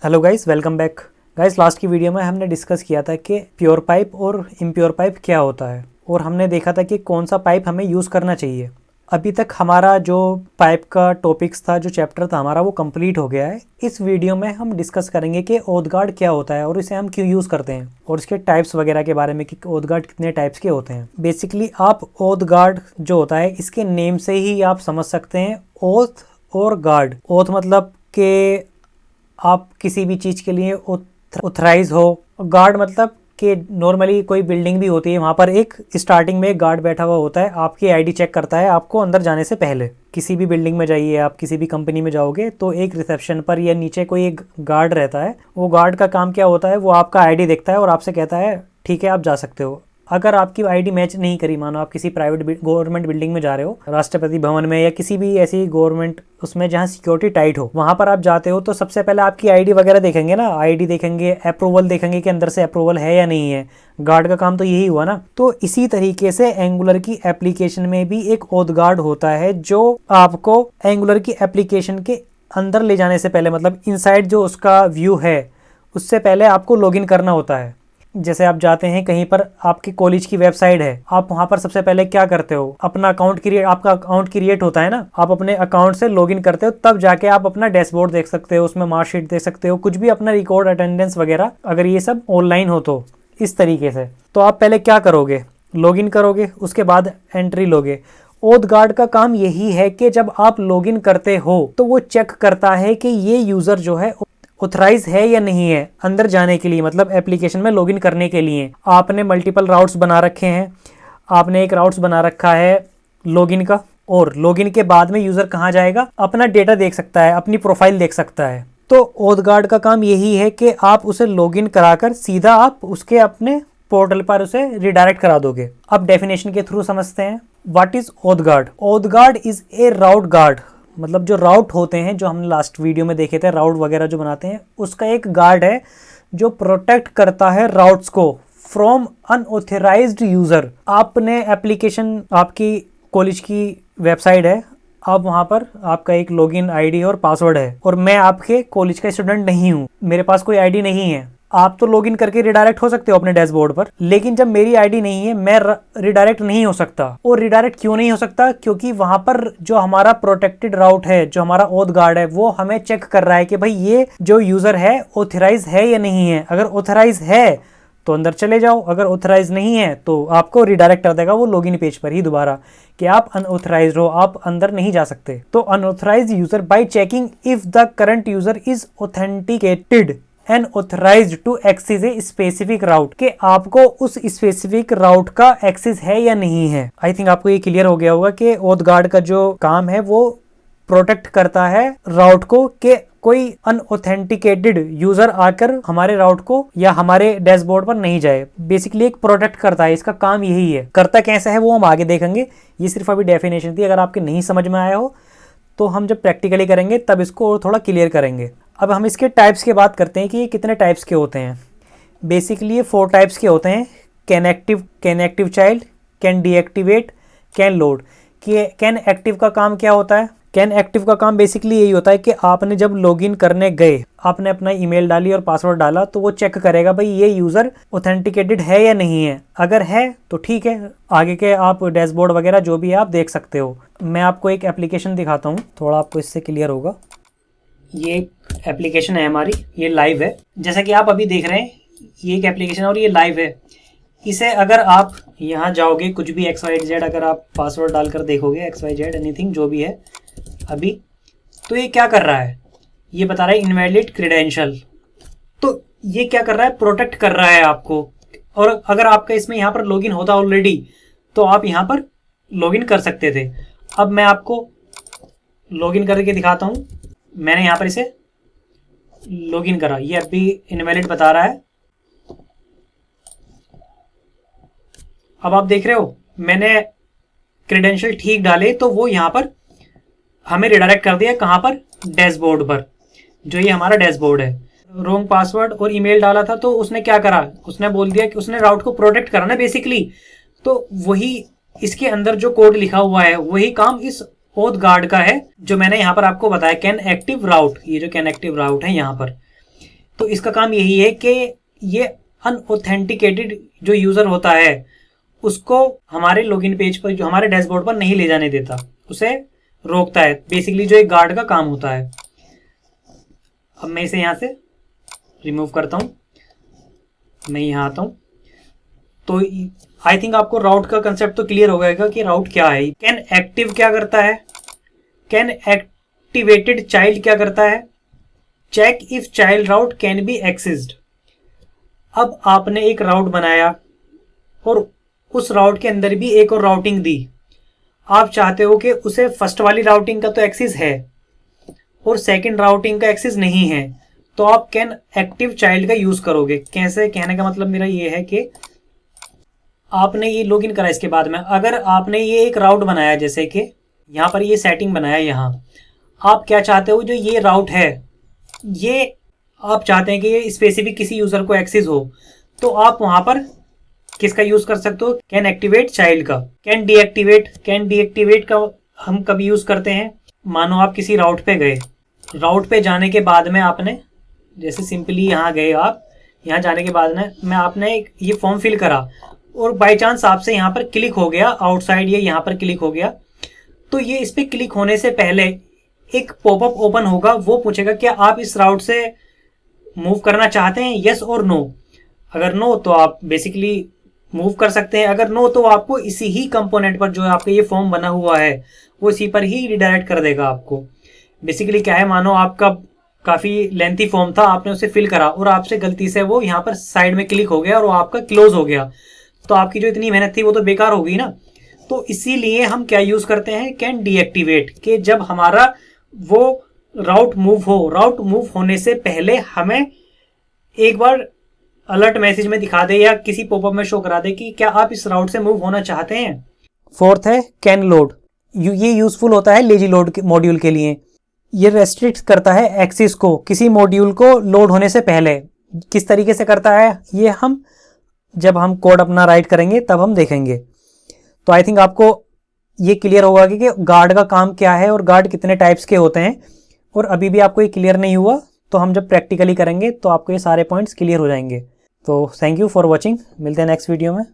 Hello guys, welcome back. Guys, last की video में हमने डिस्कस किया था कि प्योर पाइप और इम्प्योर पाइप क्या होता है, और हमने देखा था कि कौन सा पाइप हमें यूज़ करना चाहिए। अभी तक हमारा जो पाइप का टॉपिक्स था, जो चैप्टर था हमारा, वो कंप्लीट हो गया है। इस वीडियो में हम डिस्कस करेंगे कि ओथ गार्ड क्या होता है और इसे हम क्यों यूज़ करते हैं, और इसके टाइप्स वगैरह के बारे में कि ओथ गार्ड कितने टाइप्स के होते हैं। बेसिकली आप ओथ गार्ड जो होता है, इसके नेम से ही आप समझ सकते हैं ओथ और गार्ड। ओथ मतलब कि आप किसी भी चीज़ के लिए ऑथराइज हो। गार्ड मतलब कि नॉर्मली कोई बिल्डिंग भी होती है, वहाँ पर एक स्टार्टिंग में एक गार्ड बैठा हुआ होता है, आपकी आईडी चेक करता है आपको अंदर जाने से पहले। किसी भी बिल्डिंग में जाइए, आप किसी भी कंपनी में जाओगे तो एक रिसेप्शन पर या नीचे कोई एक गार्ड रहता है। वो गार्ड का काम क्या होता है, वो आपका आईडी देखता है और आपसे कहता है ठीक है आप जा सकते हो। अगर आपकी आईडी मैच नहीं करी, मानो आप किसी प्राइवेट गवर्नमेंट बिल्डिंग में जा रहे हो, राष्ट्रपति भवन में या किसी भी ऐसी गवर्नमेंट उसमें जहाँ सिक्योरिटी टाइट हो, वहाँ पर आप जाते हो तो सबसे पहले आपकी आईडी वगैरह देखेंगे ना। आईडी देखेंगे, अप्रूवल देखेंगे कि अंदर से अप्रूवल है या नहीं है। गार्ड का काम तो यही हुआ ना। तो इसी तरीके से एंगुलर की एप्लीकेशन में भी एक ओथ गार्ड होता है, जो आपको एंगुलर की एप्लीकेशन के अंदर ले जाने से पहले, मतलब इनसाइड जो उसका व्यू है, उससे पहले आपको लॉगिन करना होता है। जैसे आप जाते हैं कहीं पर, आपकी कॉलेज की वेबसाइट है, आप वहां पर सबसे पहले क्या करते हो, अपना अकाउंट क्रिएट, आपका अकाउंट क्रिएट होता है ना, आप अपने अकाउंट से लॉगिन करते हो, तब जाके आप अपना डैशबोर्ड देख सकते हो, उसमें मार्कशीट देख सकते हो, कुछ भी अपना रिकॉर्ड, अटेंडेंस वगैरह, अगर ये सब ऑनलाइन हो तो। इस तरीके से तो आप पहले क्या करोगे, लॉगिन करोगे, उसके बाद एंट्री लोगे। ओथ गार्ड का काम यही है कि जब आप लॉगिन करते हो तो वो चेक करता है कि ये यूजर जो है ऑथराइज है या नहीं है अंदर जाने के लिए, मतलब एप्लीकेशन में लॉगिन करने के लिए। आपने मल्टीपल राउट्स बना रखे हैं, आपने एक राउट्स बना रखा है लॉगिन का, और लॉगिन के बाद में यूज़र कहाँ जाएगा, अपना डेटा देख सकता है, अपनी प्रोफाइल देख सकता है। तो ओथ गार्ड का काम यही है कि आप उसे लॉगिन कराकर सीधा आप उसके अपने पोर्टल पर उसे रिडायरेक्ट करा दोगे। अब डेफिनेशन के थ्रू समझते हैं what is oath guard. Oath guard is a route guard, मतलब जो राउट होते हैं, जो हमने लास्ट वीडियो में देखे थे, राउट वगैरह जो बनाते हैं, उसका एक गार्ड है जो प्रोटेक्ट करता है राउट्स को फ्रॉम अनऑथराइज्ड यूजर। आपने एप्लीकेशन, आपकी कॉलेज की वेबसाइट है, आप वहाँ पर आपका एक लॉगिन आईडी और पासवर्ड है, और मैं आपके कॉलेज का स्टूडेंट नहीं हूँ, मेरे पास कोई आईडी नहीं है। आप तो लॉगिन करके रिडायरेक्ट हो सकते हो अपने डैशबोर्ड पर, लेकिन जब मेरी आईडी नहीं है, मैं रिडायरेक्ट नहीं हो सकता। और रिडायरेक्ट क्यों नहीं हो सकता, क्योंकि वहां पर जो हमारा प्रोटेक्टेड राउट है, जो हमारा ओथ गार्ड है, वो हमें चेक कर रहा है कि भाई ये जो यूजर है ऑथराइज है या नहीं है। अगर ऑथराइज है तो अंदर चले जाओ, अगर ऑथराइज नहीं है तो आपको रिडायरेक्ट कर देगा वो लॉगिन पेज पर ही दोबारा, कि आप अनऑथराइज हो, आप अंदर नहीं जा सकते। तो unauthorize user by checking if the current user is authenticated and authorized to access a specific route, कि आपको उस स्पेसिफिक राउट का एक्सेस है या नहीं है। आई थिंक आपको ये क्लियर हो गया होगा कि ओथ गार्ड का जो काम है वो प्रोटेक्ट करता है राउट को, कि कोई अनऑथेंटिकेटेड यूजर आकर हमारे राउट को या हमारे डैशबोर्ड पर नहीं जाए। बेसिकली एक प्रोटेक्ट करता है, इसका काम यही है। करता कैसे है वो हम आगे देखेंगे, ये सिर्फ अभी डेफिनेशन थी। अगर आपके नहीं समझ में आया हो तो हम जब प्रैक्टिकली करेंगे तब इसको और थोड़ा क्लियर करेंगे। अब हम इसके टाइप्स की बात करते हैं कि ये कितने टाइप्स के होते हैं। बेसिकली ये 4 टाइप्स के होते हैं। Can active child, can deactivate, can load. Can active का काम क्या होता है, कैन एक्टिव का काम बेसिकली यही होता है कि आपने जब लॉगिन करने गए, आपने अपना ईमेल डाली और पासवर्ड डाला, तो वो चेक करेगा भाई ये यूज़र ऑथेंटिकेटेड है या नहीं है। अगर है तो ठीक है, आगे के आप डैशबोर्ड वगैरह जो भी है आप देख सकते हो। मैं आपको एक एप्लीकेशन दिखाता हूँ, थोड़ा आपको इससे क्लियर होगा। ये एक एप्लीकेशन है हमारी, ये लाइव है, जैसा कि आप अभी देख रहे हैं। ये एक एप्लीकेशन है और ये लाइव है। इसे अगर आप यहाँ जाओगे, कुछ भी XYZ अगर आप पासवर्ड डालकर देखोगे, XYZ एनीथिंग जो भी है अभी, तो ये क्या कर रहा है, ये बता रहा है इनवैलिड क्रेडेंशियल। तो ये क्या कर रहा है, प्रोटेक्ट कर रहा है आपको। और अगर आपका इसमें यहाँ पर लॉगिन होता ऑलरेडी तो आप यहाँ पर लॉगिन कर सकते थे। अब मैं आपको लॉगिन करके दिखाता हूँ। मैंने यहाँ पर इसे लॉगिन करा, ये अभी इनवैलिड बता रहा है। अब आप देख रहे हो मैंने क्रेडेंशियल ठीक डाले तो वो यहाँ पर हमें रिडायरेक्ट कर दिया, कहाँ पर, डैशबोर्ड पर, जो ये हमारा डैशबोर्ड है। रॉन्ग पासवर्ड और ईमेल डाला था तो उसने क्या करा, उसने बोल दिया कि उसने राउट को प्रोटेक्ट करा ना बेसिकली। तो वही इसके अंदर जो कोड लिखा हुआ है वही काम इस ओथ गार्ड का है, जो मैंने यहाँ पर आपको बताया, कैन एक्टिव राउट। ये जो कैन एक्टिव राउट है यहाँ पर, तो इसका काम यही है कि ये अनऑथेंटिकेटेड जो यूज़र होता है उसको हमारे लॉगिन पेज पर, जो हमारे डैशबोर्ड पर नहीं ले जाने देता, उसे रोकता है। बेसिकली जो एक गार्ड का काम होता है। अब मैं इसे यहाँ से रिमूव करता हूँ, मैं यहाँ आता हूँ। तो आई थिंक आपको राउट का कंसेप्ट तो क्लियर हो गएगा कि राउट क्या है। कैन एक्टिव क्या करता है, कैन एक्टिवेटेड चाइल्ड क्या करता है, check if child route can be accessed. अब आपने एक राउट बनाया और उस राउट के अंदर भी एक और राउटिंग दी। आप चाहते हो कि उसे फर्स्ट वाली राउटिंग का तो एक्सेस है और सेकंड राउटिंग का एक्सेस नहीं है, तो आप कैन एक्टिव चाइल्ड का यूज करोगे। कैसे, कहने का मतलब मेरा ये है कि आपने ये लॉगिन करा, इसके बाद में अगर आपने ये एक राउट बनाया, जैसे कि यहाँ पर ये सेटिंग बनाया, यहाँ आप क्या चाहते हो, जो ये राउट है ये आप चाहते हैं कि ये स्पेसिफिक किसी यूजर को एक्सेस हो, तो आप वहां पर किसका यूज कर सकते हो, कैन एक्टिवेट चाइल्ड का। कैन डीएक्टिवेट का हम कभी यूज करते हैं, मानो आप किसी राउट पे गए, राउट पे जाने के बाद में आपने जैसे सिंपली यहाँ गए, आप यहाँ जाने के बाद में आपने ये फॉर्म फिल करा और बाय चांस आपसे यहाँ पर क्लिक हो गया, आउटसाइड ये यहाँ पर क्लिक हो गया, तो ये इस पर क्लिक होने से पहले एक पॉपअप ओपन होगा। वो पूछेगा क्या आप इस राउट से मूव करना चाहते हैं, यस और नो। अगर नो तो आप बेसिकली मूव कर सकते हैं, अगर नो तो आपको इसी ही कंपोनेंट पर जो आपका ये फॉर्म बना हुआ है वो इसी पर ही रिडायरेक्ट कर देगा आपको। बेसिकली क्या है, मानो आपका काफ़ी लेंथी फॉर्म था, आपने उसे फिल करा और आपसे गलती से वो यहाँ पर साइड में क्लिक हो गया और वो आपका क्लोज हो गया, तो आपकी जो इतनी मेहनत थी वो तो बेकार हो गई ना। तो इसीलिए हम क्या यूज़ करते हैं, कैन डीएक्टिवेट, कि जब हमारा वो राउट मूव होने से पहले हमें एक बार अलर्ट मैसेज में दिखा दे या किसी पॉपअप में शो करा दे कि क्या आप इस राउट से मूव होना चाहते हैं। फोर्थ है कैन लोड। ये यूजफुल होता है लेजी लोड मॉड्यूल के लिए। ये रेस्ट्रिक्ट करता है एक्सेस को किसी मॉड्यूल को लोड होने से पहले। किस तरीके से करता है ये हम जब हम कोड अपना राइट करेंगे तब हम देखेंगे। तो आई थिंक आपको ये क्लियर होगा कि गार्ड का काम क्या है और गार्ड कितने टाइप्स के होते हैं। और अभी भी आपको ये क्लियर नहीं हुआ तो हम जब प्रैक्टिकली करेंगे तो आपको ये सारे पॉइंट्स क्लियर हो जाएंगे। तो थैंक यू फॉर वॉचिंग, मिलते हैं नेक्स्ट वीडियो में।